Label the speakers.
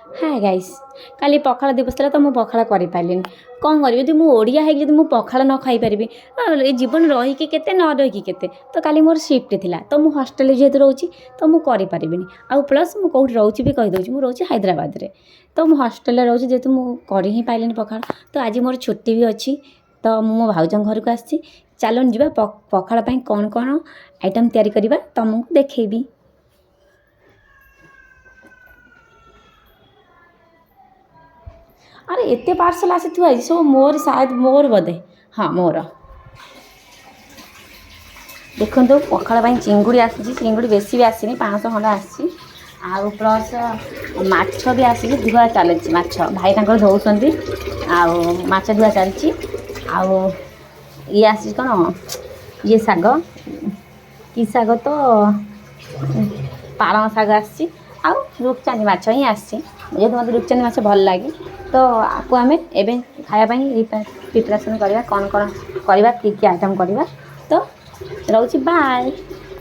Speaker 1: Hi guys काली पखाला दिवस था तो मुझे पखाला कर पारे कौन करी जो ओडिया है मुझे पखाला न खाई पारि ये जीवन रहीकि केते न रहीकि केते तो काली मोर शिफ्ट थिला तो मुझे हॉस्टल जेहेतु रोची तो मुझे करें आउ प्लस मुझे कौट रोची भी कहीदे मुझे रोचे हैदराबाद रे तो मुझे हॉस्टल रोचे जेहेतु मुझे कर ही पारे पखाला तो आज मोर छुट्टी भी अच्छी तो मो भाउज घर को आसी चलन जी पखाला कौन कौन आइटम तैयारी करवा तुमको देखेबी। अरे एते पार्सल आसी थुआ सब मोर शायद मोर बोधे हाँ मोर देखो तो पखाला चिंगुड़ी आसी चिंगुड़ी बेसी भी आसनी 500 खंड आसी आउ प्लस माछ भी आसी धुआ चली माछ भाई धोउछंती आउ माछ धुआ चलची आउ ये आसी कौन ये साग कि साग तो पालंग साग आसी आउ रूपचांदी माछ ही आसी जेहेतु मत रूपचांदी माछ भल लगे तो आपको आम एवं खायापाई प्रिपरेसन करवा कौन कौन करवा कि आइटम करवा तो रोची बाय।